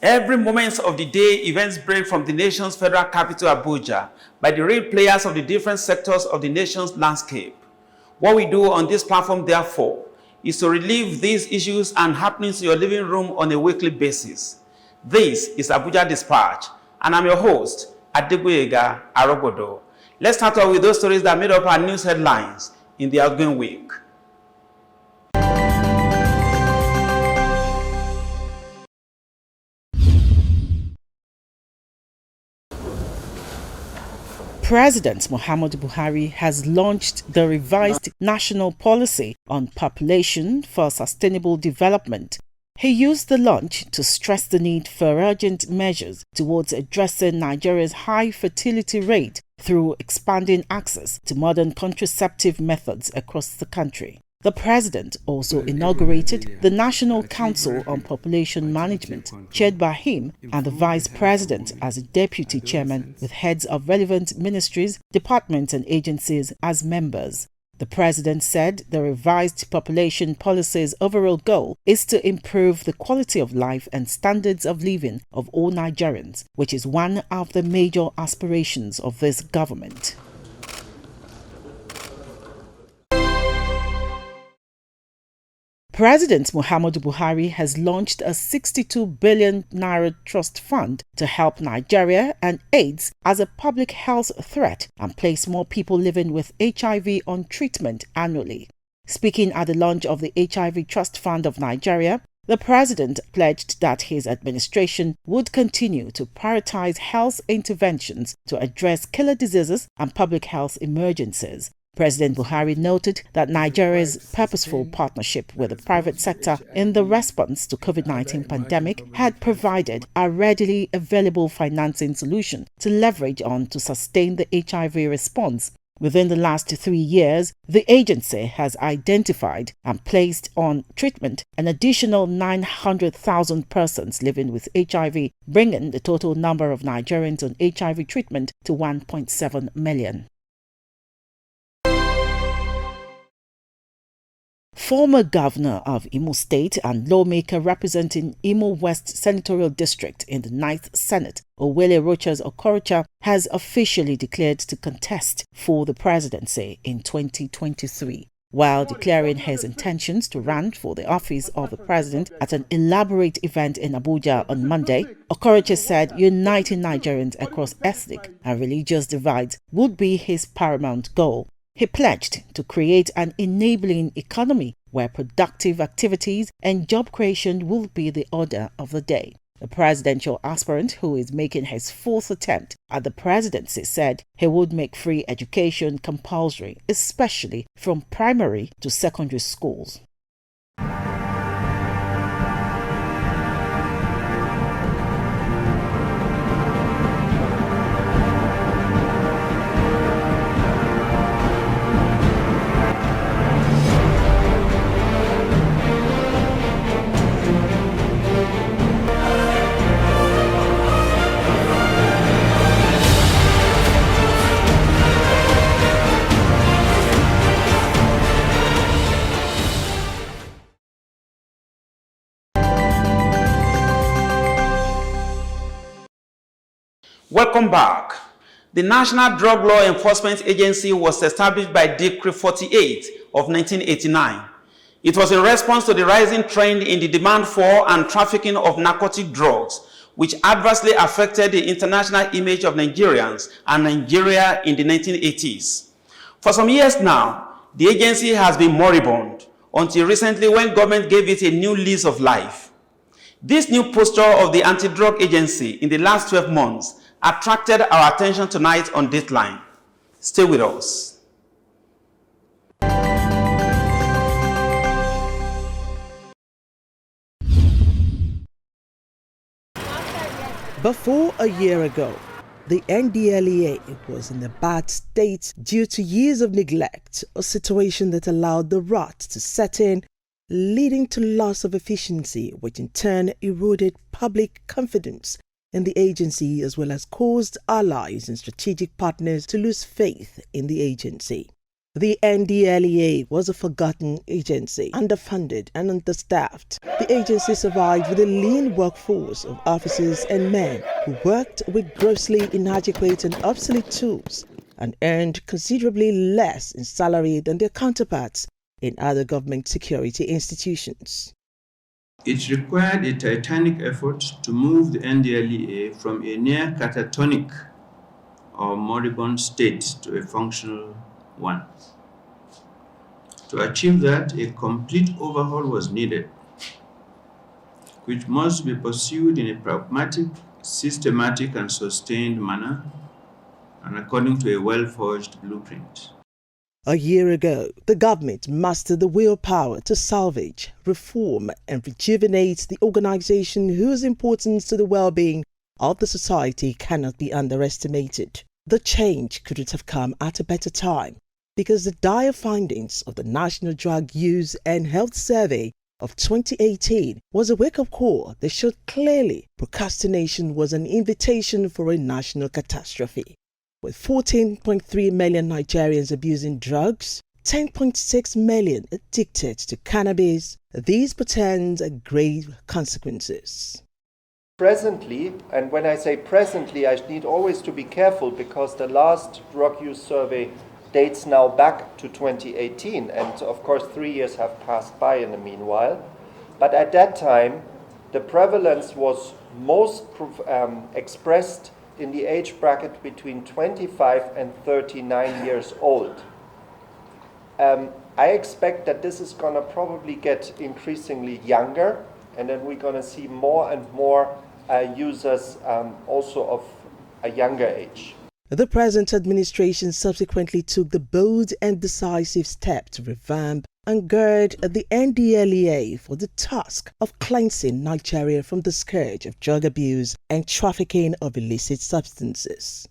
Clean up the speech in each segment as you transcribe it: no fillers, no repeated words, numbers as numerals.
Every moment of the day, events break from the nation's federal capital, Abuja, by the real players of the different sectors of the nation's landscape. What we do on this platform, therefore, is to relieve these issues and happenings in your living room on a weekly basis. This is Abuja Dispatch, and I'm your host, ABUJA Arogodo. Let's start off with those stories that made up our news headlines in the outgoing week. President Muhammadu Buhari has launched the revised national policy on population for sustainable development. He used the launch to stress the need for urgent measures towards addressing Nigeria's high fertility rate through expanding access to modern contraceptive methods across the country. The president also inaugurated the National Council on Population Management, chaired by him and the vice president as a deputy chairman, with heads of relevant ministries, departments and agencies as members. The president said the revised population policy's overall goal is to improve the quality of life and standards of living of all Nigerians, which is one of the major aspirations of this government. President Muhammadu Buhari has launched a 62 billion naira trust fund to help Nigeria and AIDS as a public health threat and place more people living with HIV on treatment annually. Speaking at the launch of the HIV Trust Fund of Nigeria, the president pledged that his administration would continue to prioritize health interventions to address killer diseases and public health emergencies. President Buhari noted that Nigeria's purposeful partnership with the private sector in the response to COVID-19 pandemic had provided a readily available financing solution to leverage on to sustain the HIV response. Within the last 3 years, the agency has identified and placed on treatment an additional 900,000 persons living with HIV, bringing the total number of Nigerians on HIV treatment to 1.7 million. Former governor of Imo State and lawmaker representing Imo West Senatorial District in the 9th Senate, Owele Rochas Okorocha, has officially declared to contest for the presidency in 2023. While declaring his intentions to run for the office of the president at an elaborate event in Abuja on Monday, Okorocha said uniting Nigerians across ethnic and religious divides would be his paramount goal. He pledged to create an enabling economy where productive activities and job creation will be the order of the day. The presidential aspirant, who is making his 4th attempt at the presidency, said he would make free education compulsory, especially from primary to secondary schools. Welcome back. The National Drug Law Enforcement Agency was established by Decree 48 of 1989. It was in response to the rising trend in the demand for and trafficking of narcotic drugs, which adversely affected the international image of Nigerians and Nigeria in the 1980s. For some years now, the agency has been moribund, until recently when government gave it a new lease of life. This new posture of the anti-drug agency in the last 12 months attracted our attention tonight on Dateline. Stay with us. Before a year ago, the NDLEA was in a bad state due to years of neglect, a situation that allowed the rot to set in, leading to loss of efficiency, which in turn eroded public confidence in the agency as well as caused allies and strategic partners to lose faith in the agency. The NDLEA was a forgotten agency, underfunded and understaffed. The agency survived with a lean workforce of officers and men who worked with grossly inadequate and obsolete tools and earned considerably less in salary than their counterparts in other government security institutions. It required a titanic effort to move the NDLEA from a near catatonic or moribund state to a functional one. To achieve that, a complete overhaul was needed, which must be pursued in a pragmatic, systematic, and sustained manner, and according to a well-forged blueprint. A year ago, the government mustered the willpower to salvage, reform, and rejuvenate the organization whose importance to the well-being of the society cannot be underestimated. The change couldn't have come at a better time, because the dire findings of the National Drug Use and Health Survey of 2018 was a wake-up call that showed clearly procrastination was an invitation for a national catastrophe. With 14.3 million Nigerians abusing drugs, 10.6 million addicted to cannabis, these portend grave consequences. Presently, and when I say presently, I need always to be careful because the last drug use survey dates now back to 2018, and of course 3 years have passed by in the meanwhile. But at that time, the prevalence was most expressed in the age bracket between 25 and 39 years old. I expect that this is going to probably get increasingly younger, and then we're going to see more and more users also of a younger age. The present administration subsequently took the bold and decisive step to revamp and gird the NDLEA for the task of cleansing Nigeria from the scourge of drug abuse and trafficking of illicit substances.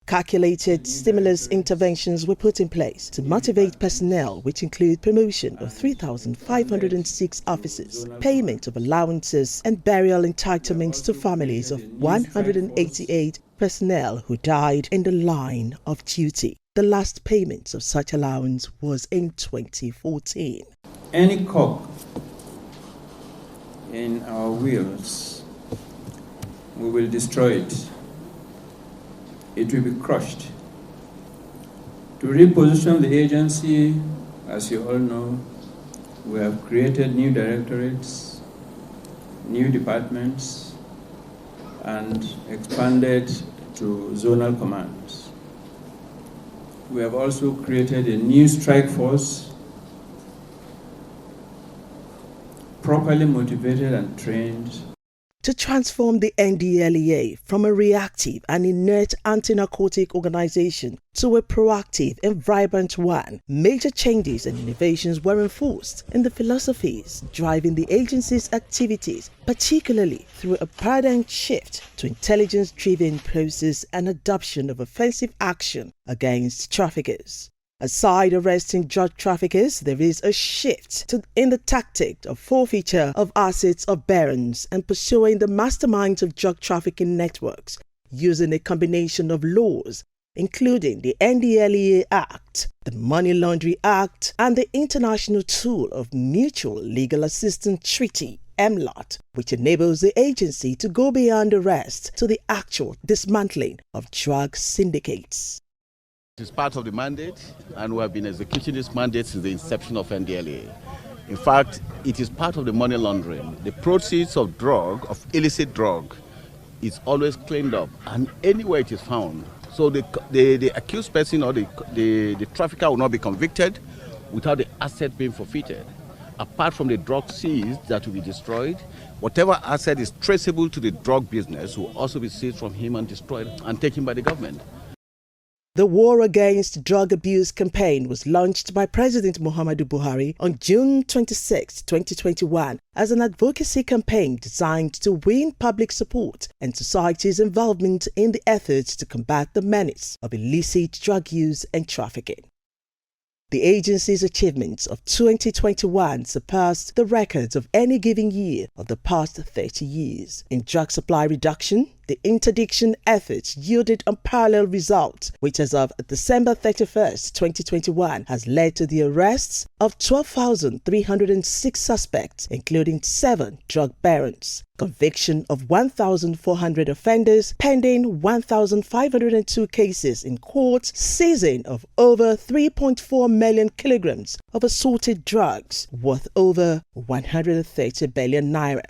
Calculated stimulus interventions were put in place to motivate personnel, which include promotion of 3,506 officers, payment of allowances and burial entitlements to families of 188 personnel who died in the line of duty. The last payment of such allowance was in 2014. Any cog in our wheels, we will destroy it. It will be crushed. To reposition the agency, as you all know, we have created new directorates, new departments, and expanded to zonal commands. We have also created a new strike force, properly motivated and trained, to transform the NDLEA from a reactive and inert anti-narcotic organization to a proactive and vibrant one. Major changes and innovations were enforced in the philosophies driving the agency's activities, particularly through a paradigm shift to intelligence-driven process and adoption of offensive action against traffickers. Aside arresting drug traffickers, there is a shift in the tactic of forfeiture of assets of barons and pursuing the masterminds of drug trafficking networks using a combination of laws, including the NDLEA Act, the Money Laundering Act, and the International Tool of Mutual Legal Assistance Treaty, MLAT, which enables the agency to go beyond arrest to the actual dismantling of drug syndicates. It is part of the mandate, and we have been executing this mandate since the inception of NDLEA. In fact, it is part of the money laundering. The proceeds of illicit drug, is always cleaned up, and anywhere it is found. So the accused person or the trafficker will not be convicted without the asset being forfeited. Apart from the drug seized that will be destroyed, whatever asset is traceable to the drug business will also be seized from him and destroyed and taken by the government. The War Against Drug Abuse campaign was launched by President Muhammadu Buhari on June 26, 2021 as an advocacy campaign designed to win public support and society's involvement in the efforts to combat the menace of illicit drug use and trafficking. The agency's achievements of 2021 surpassed the records of any given year of the past 30 years. In drug supply reduction, the the interdiction efforts yielded unparalleled results, which as of December 31st, 2021, has led to the arrests of 12,306 suspects, including 7 drug barons, conviction of 1,400 offenders, pending 1,502 cases in courts, seizing of over 3.4 million kilograms of assorted drugs worth over 130 billion naira.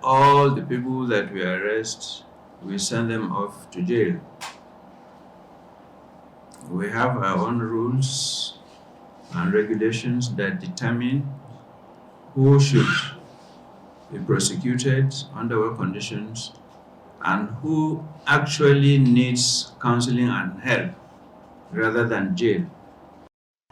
All the people that we arrest, we send them off to jail. We have our own rules and regulations that determine who should be prosecuted under what conditions and who actually needs counseling and help rather than jail.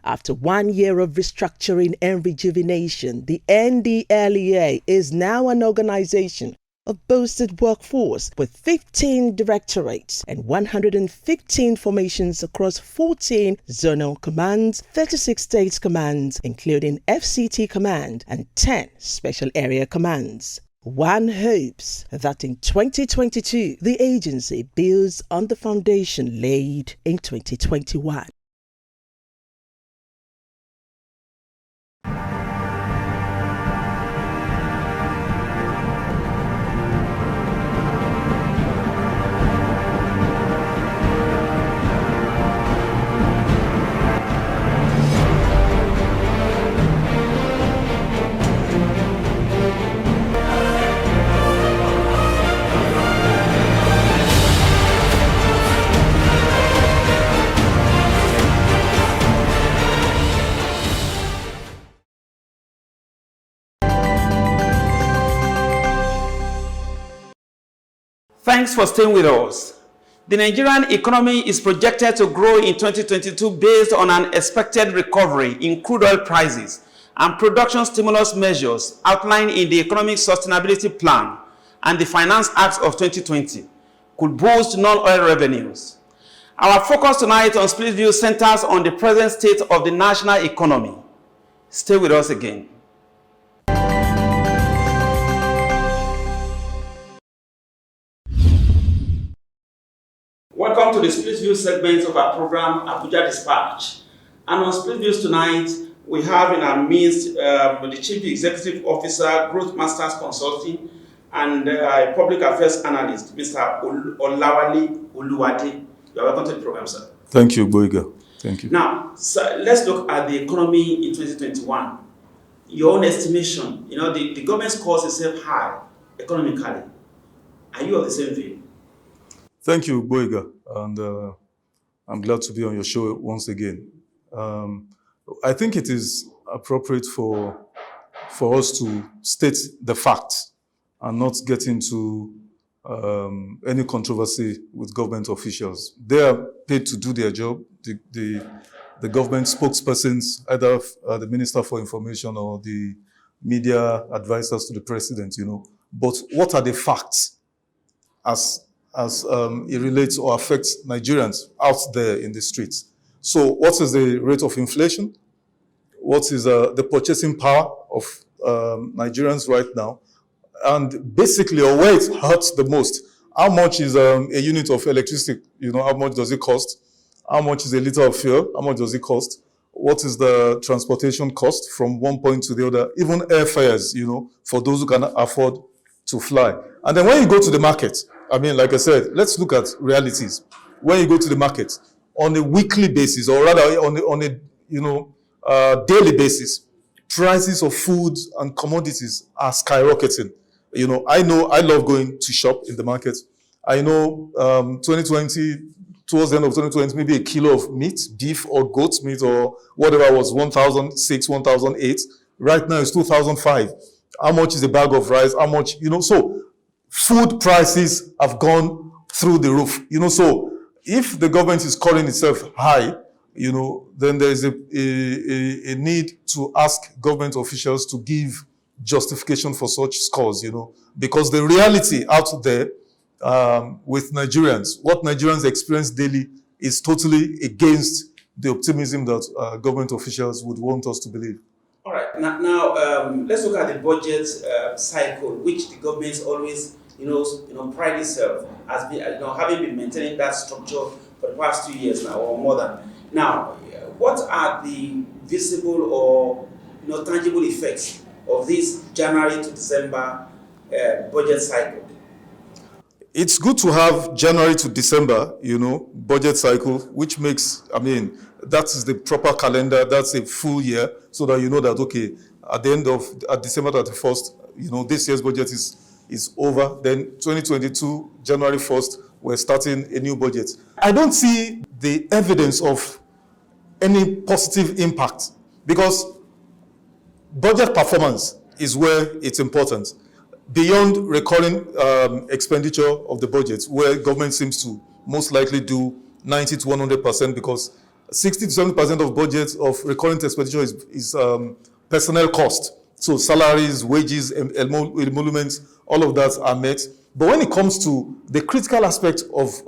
After 1 year of restructuring and rejuvenation, the NDLEA is now an organization of boosted workforce with 15 directorates and 115 formations across 14 zonal commands, 36 state commands, including FCT command, and 10 special area commands. One hopes that in 2022, the agency builds on the foundation laid in 2021. Thanks for staying with us. The Nigerian economy is projected to grow in 2022 based on an expected recovery in crude oil prices and production stimulus measures outlined in the Economic Sustainability Plan and the Finance Act of 2020 could boost non-oil revenues. Our focus tonight on Split View centers on the present state of the national economy. Stay with us again. Welcome to the Split View segment of our program, ABUJA Dispatch. And on Split Views tonight, we have in our midst the Chief Executive Officer, Growth Masters Consulting, and Public Affairs Analyst, Mr. Olawale Oluwade. You are welcome to the program, sir. Thank you, Boyga. Thank you. Now, sir, let's look at the economy in 2021. Your own estimation, the government scores itself high economically. Are you of the same view? Thank you, Boyga, and I'm glad to be on your show once again. I think it is appropriate for us to state the facts and not get into any controversy with government officials. They are paid to do their job. The government spokespersons, either the Minister for Information or the media advisors to the President, But what are the facts as it relates or affects Nigerians out there in the streets? So what is the rate of inflation? What is the purchasing power of Nigerians right now? And basically, or where it hurts the most, how much is a unit of electricity? How much does it cost? How much is a liter of fuel? How much does it cost? What is the transportation cost from one point to the other? Even airfares, for those who can afford to fly. And then when you go to the market, like I said, let's look at realities. When you go to the market on a weekly basis, or rather on a daily basis, prices of food and commodities are skyrocketing. I know I love going to shop in the market. I know 2020, towards the end of 2020, maybe a kilo of meat, beef or goat meat or whatever was 1,006, 1,008. Right now it's 2,005. How much is a bag of rice? How much, so food prices have gone through the roof. So if the government is calling itself high, then there is a need to ask government officials to give justification for such scores, because the reality out there with Nigerians, what Nigerians experience daily is totally against the optimism that government officials would want us to believe. All right. Now, let's look at the budget cycle, which the government always, pride itself as being, having been maintaining that structure for the past 2 years now or more than. Now, what are the visible or tangible effects of this January to December budget cycle? It's good to have January to December, budget cycle, which makes, that is the proper calendar, that's a full year, so that you know that, okay, at December 31st, this year's budget is over. Then 2022, January 1st, we're starting a new budget. I don't see the evidence of any positive impact because budget performance is where it's important. Beyond recurring expenditure of the budget, where government seems to most likely do 90 to 100%, because 60 to 70% of budget of recurrent expenditure is personnel cost. So salaries, wages, emoluments, all of that are met. But when it comes to the critical aspect of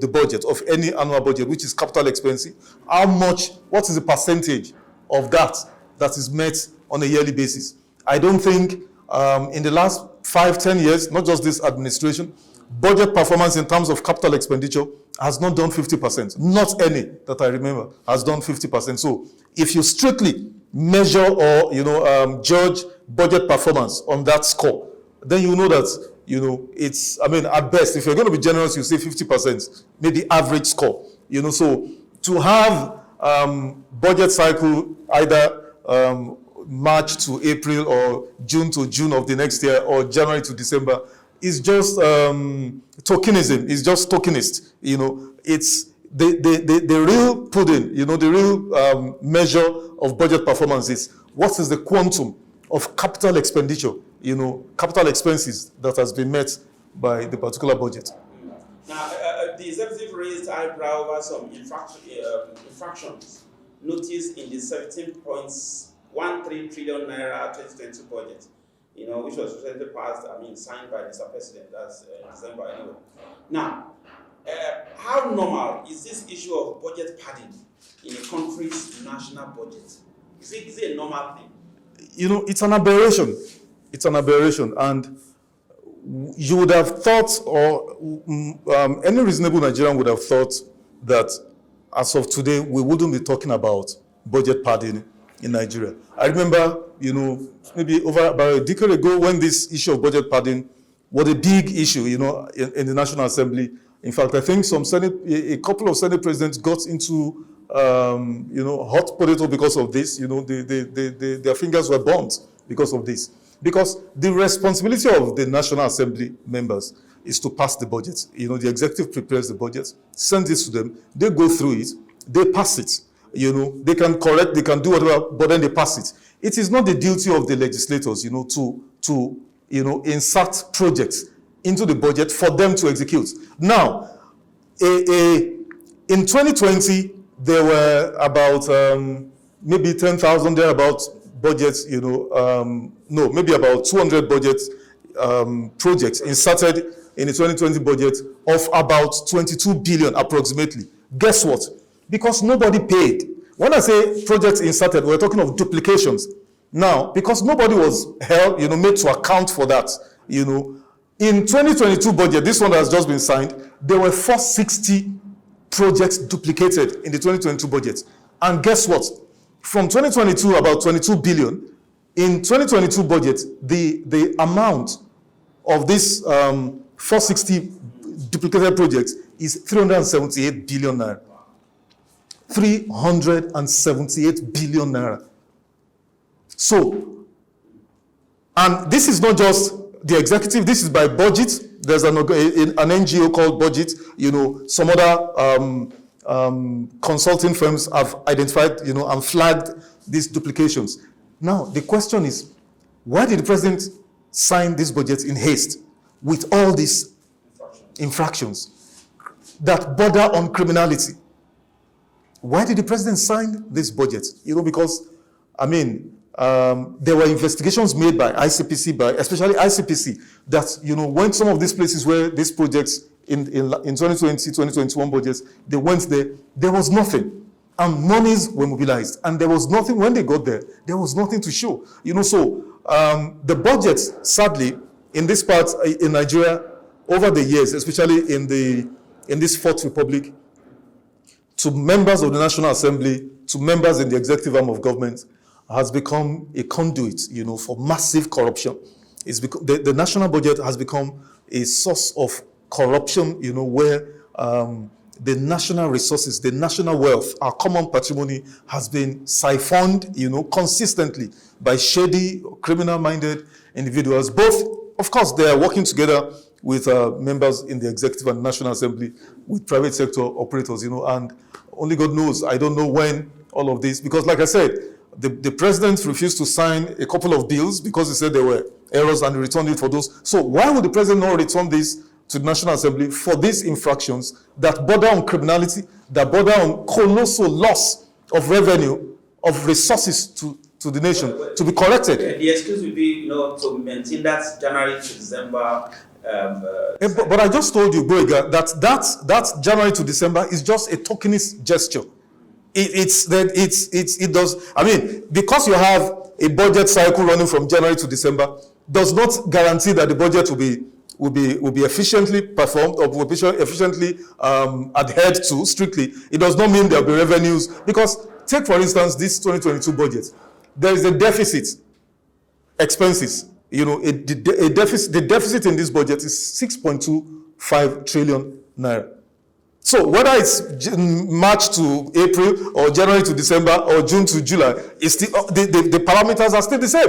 the budget, of any annual budget, which is capital expense, what is the percentage of that is met on a yearly basis? I don't think in the last 5-10 years, not just this administration, budget performance in terms of capital expenditure has not done 50%. Not any that I remember has done 50%. So if you strictly measure or judge budget performance on that score, then you know that it's, at best, if you're going to be generous, you say 50%, maybe average score. So to have budget cycle either March to April or June to June of the next year or January to December is just tokenism. It's just tokenist. It's the real pudding. The real measure of budget performance is what is the quantum of capital expenditure. Capital expenses that has been met by the particular budget. Now, the executive raised eyebrow over some infractions noticed in the 17.13 trillion naira 2022 budget, which was recently passed, signed by Mr. President, that's December anyway. Now, how normal is this issue of budget padding in a country's national budget? Is it a normal thing? It's an aberration. It's an aberration, and you would have thought, or any reasonable Nigerian would have thought, that as of today, we wouldn't be talking about budget padding in Nigeria. I remember, maybe over about a decade ago, when this issue of budget padding was a big issue, in the National Assembly. In fact, I think a couple of Senate presidents got into, hot potato because of this. Their fingers were burnt because of this. Because the responsibility of the National Assembly members is to pass the budget. The executive prepares the budget, sends it to them, they go through it, they pass it. They can correct, they can do whatever, but then they pass it. It is not the duty of the legislators, to insert projects into the budget for them to execute. Now, in 2020, there were about maybe 10,000 thereabouts budgets, maybe about 200 budget projects inserted in the 2020 budget of about 22 billion approximately. Guess what? Because nobody paid. When I say projects inserted, we're talking of duplications. Now, because nobody was held, made to account for that, in 2022 budget, this one that has just been signed, there were 460 projects duplicated in the 2022 budget. And guess what? From 2022, about 22 billion. In 2022 budget, the amount of this 460 duplicated projects is 378 billion naira. 378 billion naira. So, and this is not just the executive, this is by budget. There's an NGO called Budget. Some other consulting firms have identified, and flagged these duplications. Now, the question is, why did the president sign this budget in haste with all these infractions that border on criminality? Why did the president sign this budget? Because, there were investigations made by ICPC, especially ICPC, that, when some of these places where these projects in 2020, 2021 budgets, they went there was nothing. and monies were mobilized. And there was nothing, when they got there was nothing to show. So the budget, sadly, in this part in Nigeria, over the years, especially in this Fourth Republic, to members of the National Assembly, to members in the executive arm of government, has become a conduit, for massive corruption. The national budget has become a source of corruption, where the national resources, the national wealth, our common patrimony has been siphoned, consistently by shady, criminal-minded individuals. Both, of course, they are working together with members in the executive and national assembly, with private sector operators, and only God knows. I don't know when all of this, because like I said, the president refused to sign a couple of bills because he said there were errors and he returned it for those. So why would the president not return this to the National Assembly for these infractions that border on criminality, that border on colossal loss of revenue, of resources to the nation, to be corrected? The excuse would be, to maintain that January to December. But I just told you, Boyega, that January to December is just a tokenist gesture. It does. I mean, because you have a budget cycle running from January to December, does not guarantee that the budget will be efficiently performed or will be efficiently adhered to strictly. It does not mean there will be revenues, because take for instance this 2022 budget. There is a deficit, expenses. The deficit in this budget is 6.25 trillion naira. So whether it's March to April or January to December or June to July, it's still, the parameters are still the same.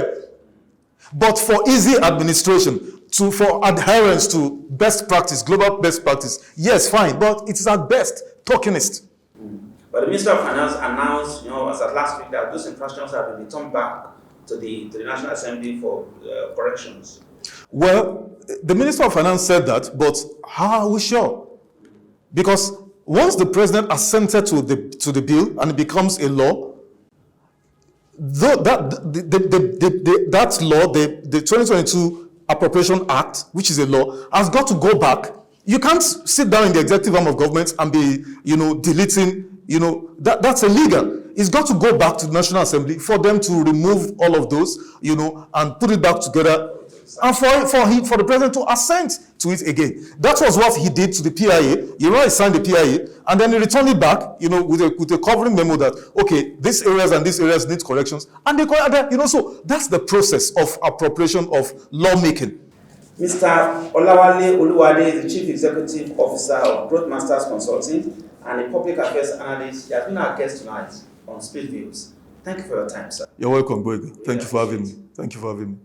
But for easy administration, for adherence to best practice, global best practice, yes, fine, but it is at best tokenist. But the Minister of Finance announced, as of last week, that those infractions have been returned back to the National Assembly for corrections. Well, the Minister of Finance said that, but how are we sure? Because once the president assented to the bill and it becomes a law, that law, the 2022 Appropriation Act, which is a law, has got to go back. You can't sit down in the executive arm of government and be, deleting, that's illegal. It's got to go back to the National Assembly for them to remove all of those, and put it back together, and for the president to assent to it again. That was what he did to the PIA. He signed the PIA, and then he returned it back, with a covering memo that, okay, these areas and these areas need corrections, and they so that's the process of appropriation of lawmaking. Mr. Olawale Oluwade is the Chief Executive Officer of Growthmasters Consulting and a Public Affairs Analyst. He has been our guest tonight on Speed Views. Thank you for your time, sir. You're welcome, Boyega. Thank you for having me. Thank you for having me.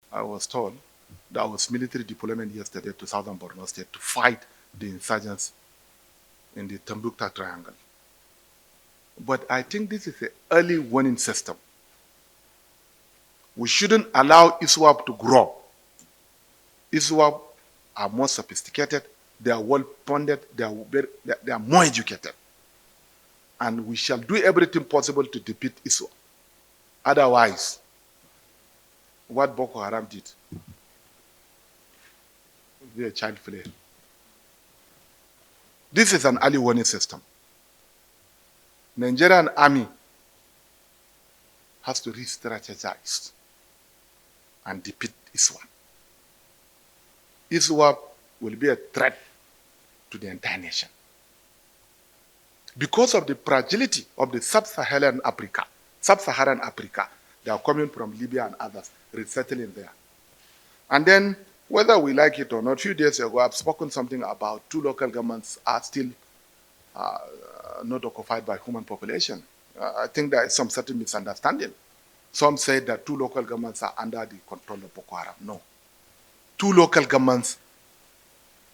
I was told there was military deployment yesterday to southern Borno State to fight the insurgents in the Tambukta Triangle. But I think this is an early warning system. We shouldn't allow ISWAP to grow. ISWAP are more sophisticated, they are well-funded, they are more educated. And we shall do everything possible to defeat ISWAP. Otherwise, what Boko Haram did will be a child play. This is an early warning system. Nigerian army has to re-strategize and defeat ISWAP. ISWAP will be a threat to the entire nation. Because of the fragility of the sub-Saharan Africa, they are coming from Libya and others, resettling there. And then, whether we like it or not, a few days ago, I've spoken something about 2 local governments are still not occupied by human population. I think there is some certain misunderstanding. Some say that 2 local governments are under the control of Boko Haram. No. 2 local governments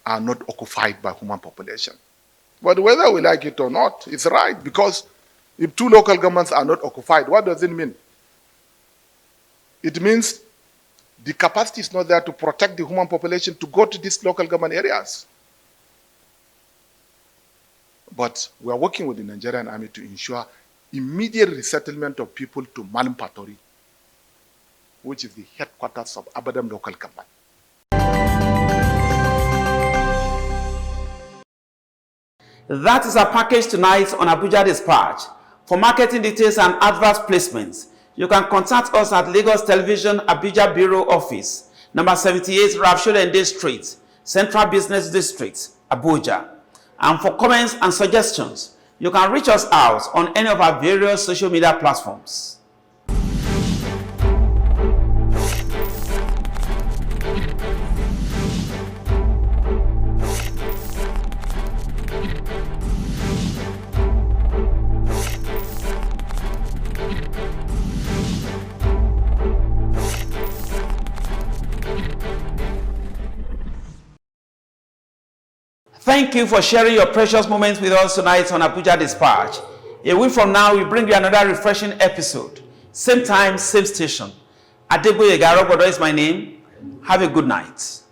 are not occupied by human population. But whether we like it or not, it's right, because if 2 local governments are not occupied, what does it mean? It means the capacity is not there to protect the human population to go to these local government areas. But we are working with the Nigerian army to ensure immediate resettlement of people to Malampatori, which is the headquarters of Abadam local government. That is our package tonight on Abuja Dispatch. For marketing details and advert placements, you can contact us at Lagos Television Abuja Bureau Office, number 78 Rafshodende Street, Central Business District, Abuja. And for comments and suggestions, you can reach us out on any of our various social media platforms. Thank you for sharing your precious moments with us tonight on Abuja Dispatch. A week from now, we bring you another refreshing episode. Same time, same station. Adeboye Garobodo is my name. Have a good night.